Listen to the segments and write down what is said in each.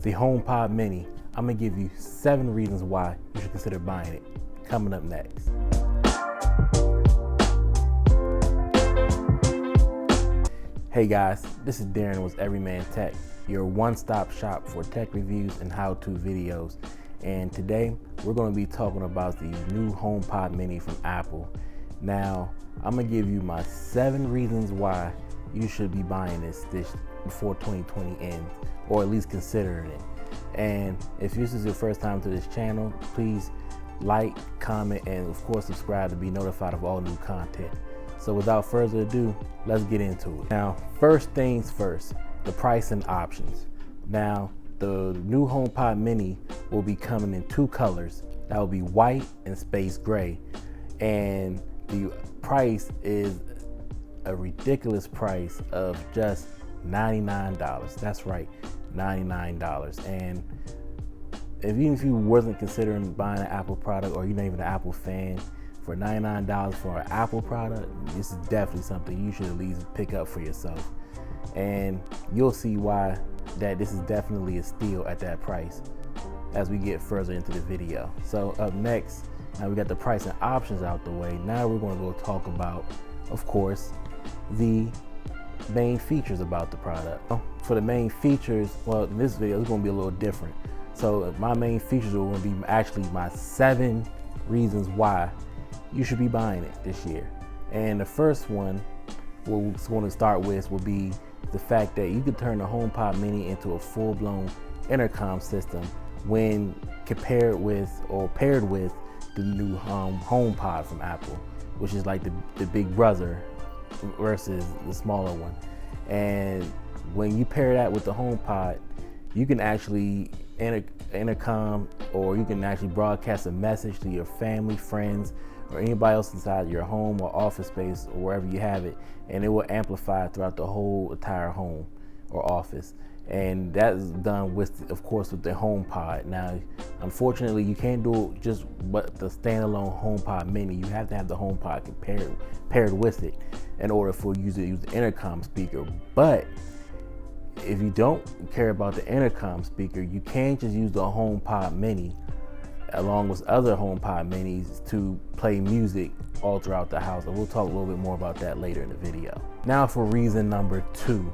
The HomePod Mini. I'm gonna give you 7 reasons why you should consider buying it. Coming up next. Hey guys, this is Darren with Everyman Tech, your one-stop shop for tech reviews and how-to videos. And today we're going to be talking about the new HomePod Mini from Apple. Now, I'm going to give you my 7 reasons why you should be buying this before 2020 ends, or at least considering it. And if this is your first time to this channel, please like, comment, and of course subscribe to be notified of all new content. So without further ado, let's get into it. Now, first things first, the price and options. Now, the new HomePod Mini will be coming in 2 colors. That will be white and space gray. And the price is a ridiculous price of just $99. That's right, $99. And even if you wasn't considering buying an Apple product, or you're not even an Apple fan, for $99 for an Apple product, this is definitely something you should at least pick up for yourself. And you'll see why that this is definitely a steal at that price as we get further into the video. So up next, now we got the price and options out the way. Now we're going to go talk about, of course, the main features about the product. For the main features, well, in this video it's going to be a little different. So my main features are going to be actually my 7 reasons why you should be buying it this year. And the first one we're going to start with will be the fact that you could turn the HomePod Mini into a full-blown intercom system when paired with the new HomePod from Apple, which is like the big brother versus the smaller one. And when you pair that with the HomePod, you can actually intercom, or you can actually broadcast a message to your family, friends, or anybody else inside your home or office space or wherever you have it, and it will amplify throughout the whole entire home or office. And that is done with, of course, with the HomePod. Now, unfortunately, you can't do it just but the standalone HomePod Mini. You have to have the HomePod paired with it in order for you to use the intercom speaker. But if you don't care about the intercom speaker, you can just use the HomePod Mini along with other HomePod Minis to play music all throughout the house. And we'll talk a little bit more about that later in the video. Now for reason number 2.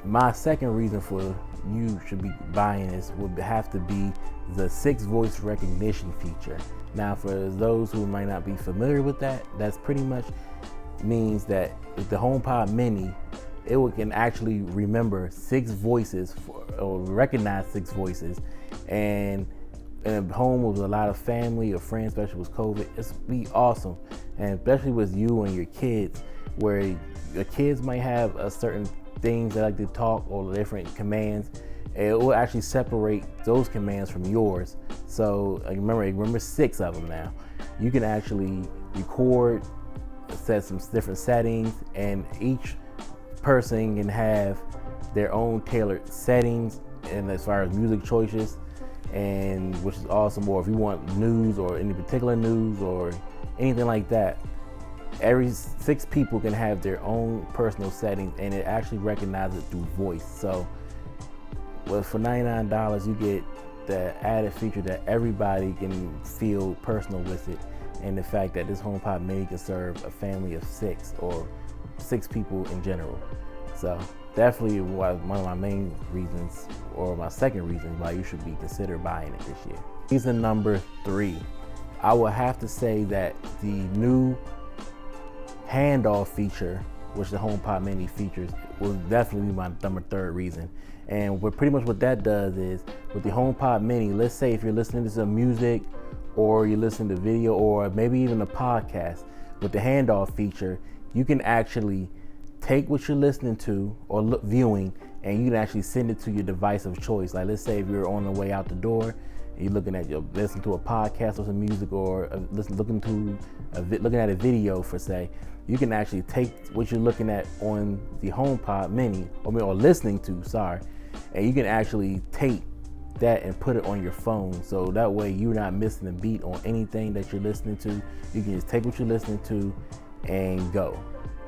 My second reason for you should be buying this would have to be the 6 voice recognition feature. Now for those who might not be familiar with that, that's pretty much means that with the HomePod Mini, it can actually remember 6 voices or recognize 6 voices. And in a home with a lot of family or friends, especially with COVID, it's be awesome. And especially with you and your kids, where your kids might have a certain things they like to talk or different commands, and it will actually separate those commands from yours. So remember 6 of them now. You can actually record, set some different settings, and each person can have their own tailored settings, and as far as music choices, and which is awesome. Or if you want news or any particular news or anything like that, every 6 people can have their own personal settings, and it actually recognizes it through voice. So for $99 you get the added feature that everybody can feel personal with it, and the fact that this HomePod Mini can serve a family of 6 or 6 people in general. So definitely one of my main reasons, or my second reason why you should be considered buying it this year. Reason number 3, I will have to say that the new handoff feature, which the HomePod Mini features, will definitely be my number 3rd reason. And pretty much what that does is, with the HomePod Mini, let's say if you're listening to some music, or you're listening to video, or maybe even a podcast, with the handoff feature, you can actually take what you're listening to or viewing, and you can actually send it to your device of choice. Like, let's say if you're on the way out the door and you're listening to a podcast or some music, or looking at a video for say, you can actually take what you're looking at on the HomePod Mini, or listening to, and you can actually take that and put it on your phone. So that way you're not missing a beat on anything that you're listening to. You can just take what you're listening to and go.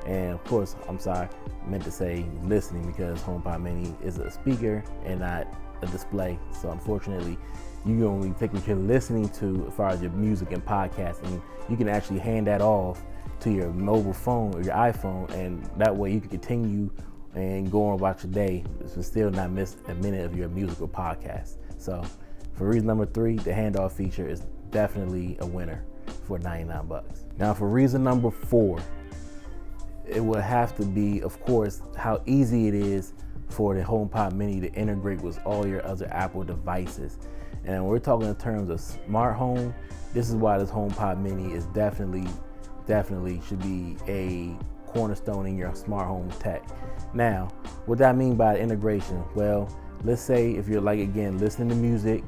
And of course, I meant to say listening, because HomePod Mini is a speaker and not a display. So unfortunately, you can only take what you're listening to as far as your music and podcasting. You can actually hand that off to your mobile phone or your iPhone, and that way you can continue and go on about your day, but still not miss a minute of your music or podcast. So for reason number 3, the handoff feature is definitely a winner for $99. Now for reason number 4, it would have to be, of course, how easy it is for the HomePod Mini to integrate with all your other Apple devices. And when we're talking in terms of smart home, this is why this HomePod Mini is definitely should be a cornerstone in your smart home tech. Now, what do I mean by integration? Well, let's say if you're listening to music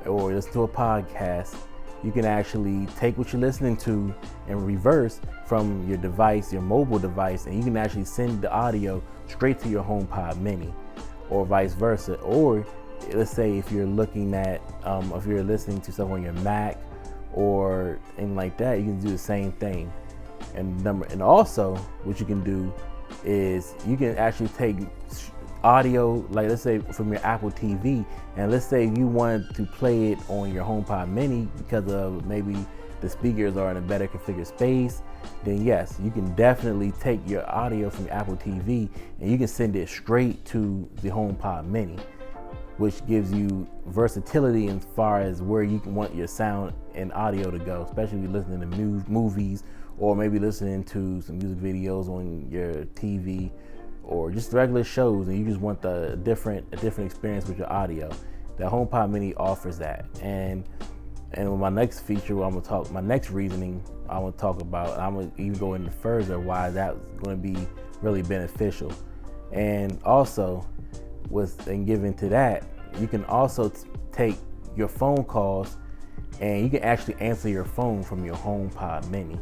or listen to a podcast, you can actually take what you're listening to and reverse from your device, your mobile device, and you can actually send the audio straight to your HomePod Mini, or vice versa. Or let's say if you're looking at, if you're listening to stuff on your Mac or anything like that, you can do the same thing. And also what you can do is you can actually take audio, like let's say from your Apple TV, and let's say you wanted to play it on your HomePod Mini because of maybe the speakers are in a better configured space, then yes, you can definitely take your audio from your Apple TV and you can send it straight to the HomePod Mini, which gives you versatility as far as where you can want your sound and audio to go, especially if you're listening to movies or maybe listening to some music videos on your TV or just regular shows, and you just want a different experience with your audio. The HomePod Mini offers that. And with my next feature, my next reasoning I want to talk about, and I'm going to even go into further why that's going to be really beneficial. And also, given to that, you can also take your phone calls and you can actually answer your phone from your HomePod Mini.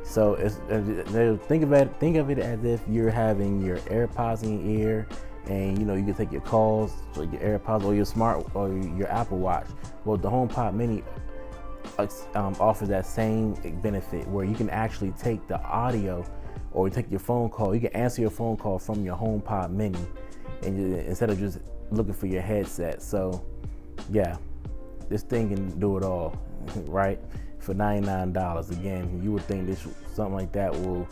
So think of it as if you're having your AirPods in your ear, and you can take your calls, so your AirPods or your your Apple Watch. Well, the HomePod Mini offers that same benefit where you can actually take the audio or take your phone call. You can answer your phone call from your HomePod Mini, and instead of just looking for your headset. So yeah, this thing can do it all, right? For $99. Again, you would think something like that will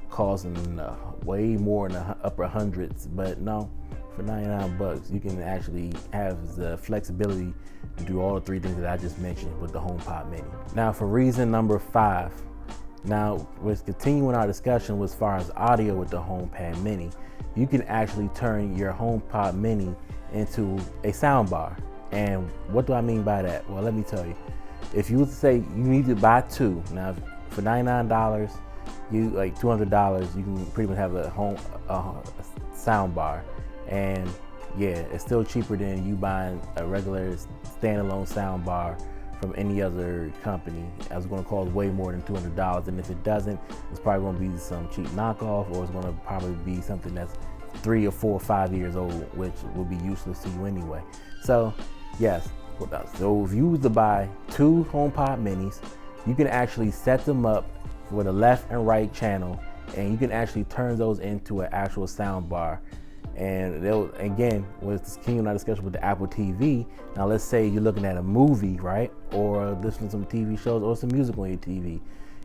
cost them way more in the upper hundreds, but no, for $99 you can actually have the flexibility to do all the 3 things that I just mentioned with the HomePod Mini. Now for reason number 5, now we're continuing our discussion as far as audio with the HomePod Mini. You can actually turn your HomePod Mini into a soundbar. And what do I mean by that? Well, let me tell you. If you would say you need to buy 2, now for $99, you like $200, you can pretty much have a sound bar, and yeah, it's still cheaper than you buying a regular standalone sound bar from any other company. I was going to cost way more than $200, and if it doesn't, it's probably going to be some cheap knockoff, or it's going to probably be something that's 3 or 4 or 5 years old, which will be useless to you anyway. So yes. So if you was to buy 2 HomePod Minis, you can actually set them up for the left and right channel, and you can actually turn those into an actual sound bar. And again, we're continuing our discussion with the Apple TV. Now let's say you're looking at a movie, right? Or listening to some TV shows or some music on your TV.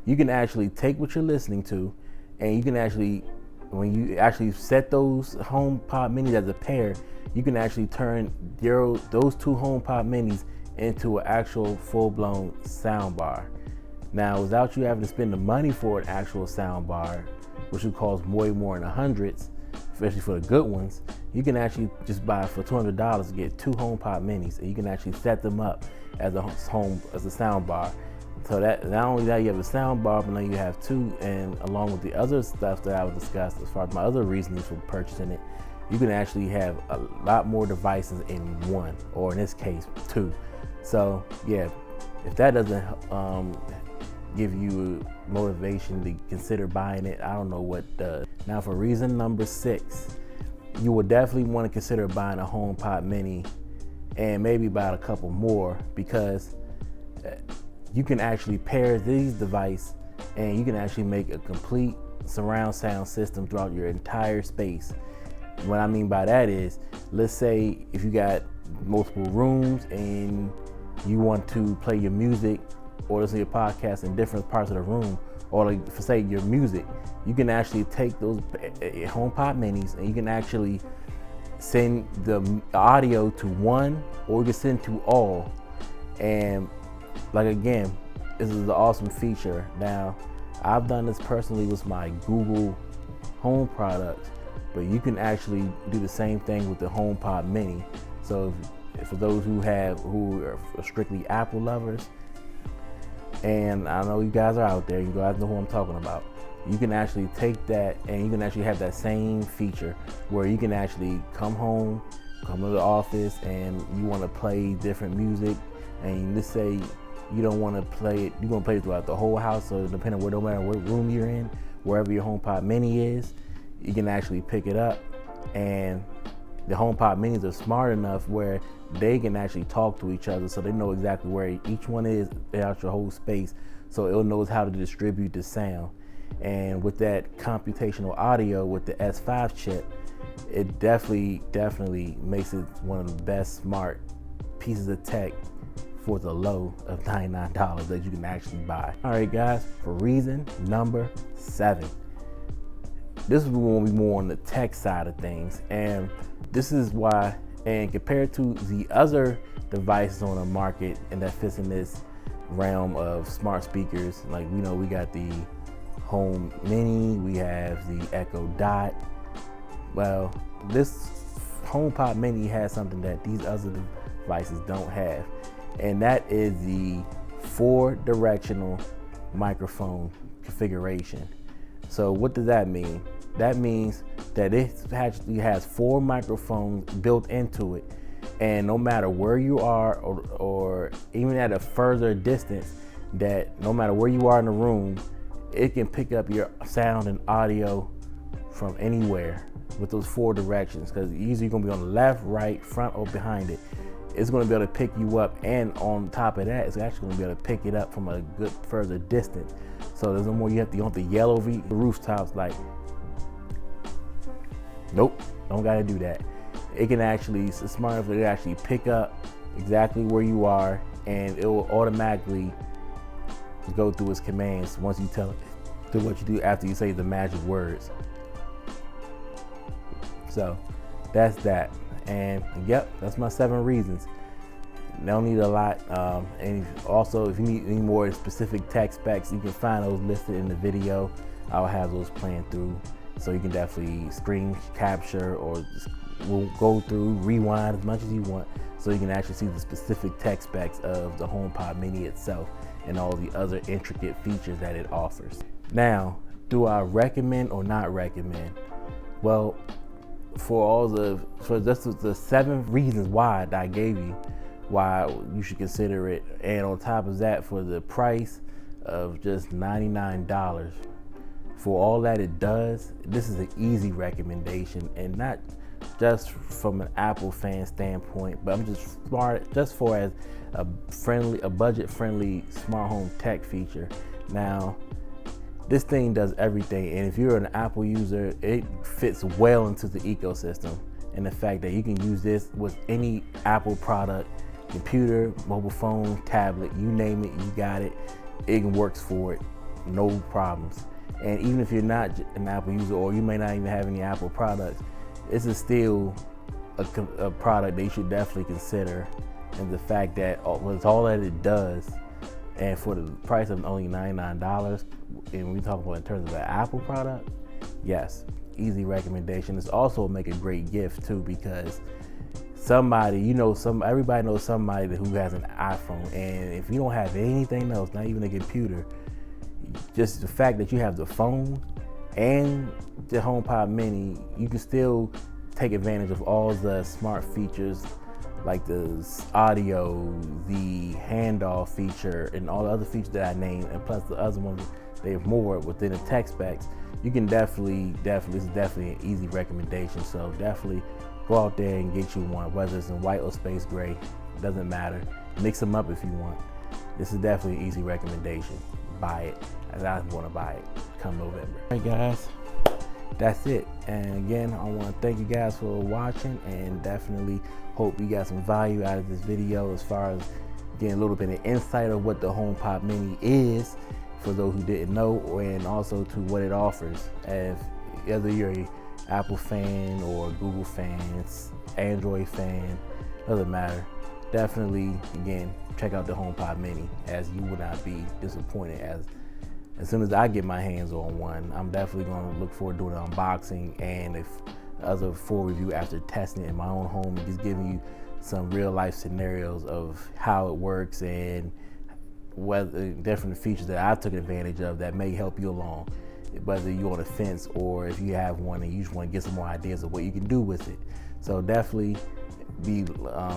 You can actually take what you're listening to, and you can actually, when you actually set those HomePod Minis as a pair, you can actually turn those 2 HomePod Minis into an actual full-blown sound bar. Now, without you having to spend the money for an actual sound bar, which would cost way more in the hundreds, especially for the good ones, you can actually just buy for $200 to get 2 HomePod Minis, and you can actually set them up as a sound bar. So that not only that you have a sound bar, but now you have 2, and along with the other stuff that I was discussed as far as my other reasons for purchasing it, you can actually have a lot more devices in one, or in this case, 2. So yeah, if that doesn't give you motivation to consider buying it, I don't know what does. Now for reason number 6, you will definitely want to consider buying a HomePod Mini, and maybe buy a couple more, because you can actually pair these devices and you can actually make a complete surround sound system throughout your entire space. What I mean by that is, let's say if you got multiple rooms and you want to play your music or listen to your podcast in different parts of the room, or like for say your music, you can actually take those HomePod minis and you can actually send the audio to one, or you can send to all. And like again, this is an awesome feature. Now, I've done this personally with my Google Home products, but you can actually do the same thing with the HomePod mini. So if, for those who are strictly Apple lovers, and I know you guys are out there, you guys know who I'm talking about, you can actually take that and you can actually have that same feature where you can actually come home, come to the office, and you want to play different music, and let's say you don't want to play it, you want to play it throughout the whole house, so depending on no matter what room you're in, wherever your HomePod mini is, you can actually pick it up. And the HomePod minis are smart enough where they can actually talk to each other, so they know exactly where each one is throughout your whole space, so it knows how to distribute the sound. And with that computational audio with the S5 chip, it definitely makes it one of the best smart pieces of tech for the low of $99 that you can actually buy. All right, guys, for reason number 7. This is going to be more on the tech side of things, and this is why, and compared to the other devices on the market and that fits in this realm of smart speakers, like we got the Home Mini, we have the Echo Dot. Well, this HomePod Mini has something that these other devices don't have, and that is the 4-directional microphone configuration. So what does that mean? That means that it actually has 4 microphones built into it, and no matter where you are or even at a further distance, that no matter where you are in the room, it can pick up your sound and audio from anywhere with those 4 directions, because either you're going to be on the left, right, front, or behind it. It's going to be able to pick you up, and on top of that, it's actually going to be able to pick it up from a good further distance. So there's no more you have to yell over the rooftops like, nope, don't got to do that. It can actually, it's smart enough to actually pick up exactly where you are, and it will automatically go through its commands once you tell it to what you do after you say the magic words. So that's that. And yep, that's my 7 reasons. Don't need a lot. And also, if you need any more specific tech specs, you can find those listed in the video. I'll have those playing through, so you can definitely screen capture, or we'll go through, rewind as much as you want, so you can actually see the specific tech specs of the HomePod Mini itself and all the other intricate features that it offers. Now, do I recommend or not recommend? Well, for just the 7 reasons why that I gave you, why you should consider it, and on top of that, for the price of just $99, for all that it does, this is an easy recommendation, and not just from an Apple fan standpoint, but I'm just smart, just for as a budget-friendly smart home tech feature. Now, this thing does everything, and if you're an Apple user, it fits well into the ecosystem, and the fact that you can use this with any Apple product, computer, mobile phone, tablet, you name it, you got it. It works for it, no problems. And even if you're not an Apple user, or you may not even have any Apple products, this is still a product that you should definitely consider. And the fact that with all that it does, and for the price of only $99, and we talk about in terms of an Apple product, yes, easy recommendation. It's also make a great gift too, because everybody knows somebody who has an iPhone, and if you don't have anything else, not even a computer, just the fact that you have the phone and the HomePod Mini, you can still take advantage of all the smart features like the audio, the handoff feature, and all the other features that I named, and plus the other ones, they have more within the tech specs. You can definitely, this is definitely an easy recommendation. So definitely go out there and get you one, whether it's in white or space gray, doesn't matter. Mix them up if you want. This is definitely an easy recommendation. Buy it, as I want to buy it come November. All right, guys, that's it. And again, I want to thank you guys for watching, and definitely hope you got some value out of this video as far as getting a little bit of insight of what the HomePod Mini is for those who didn't know, and also to what it offers. If whether you're a Apple fan or Google fan, Android fan, doesn't matter. Definitely, again, check out the HomePod Mini, as you will not be disappointed. As soon as I get my hands on one, I'm definitely going to look forward to doing an unboxing and a full review after testing it in my own home and just giving you some real life scenarios of how it works and whether different features that I took advantage of that may help you along, whether you're on the fence or if you have one and you just want to get some more ideas of what you can do with it. So definitely be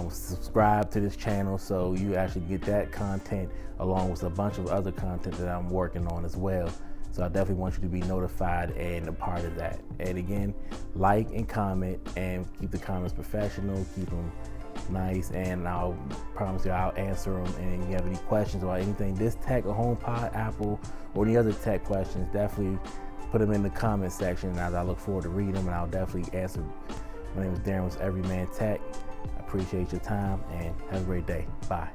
subscribe to this channel so you actually get that content along with a bunch of other content that I'm working on as well. So I definitely want you to be notified and a part of that. And again, like and comment, and keep the comments professional, keep them nice, and I'll promise you I'll answer them. And if you have any questions about anything, this tech or HomePod, Apple, or any other tech questions, definitely put them in the comment section, as I look forward to reading them, and I'll definitely answer. My name is Darren with Everyman Tech. I appreciate your time and have a great day. Bye.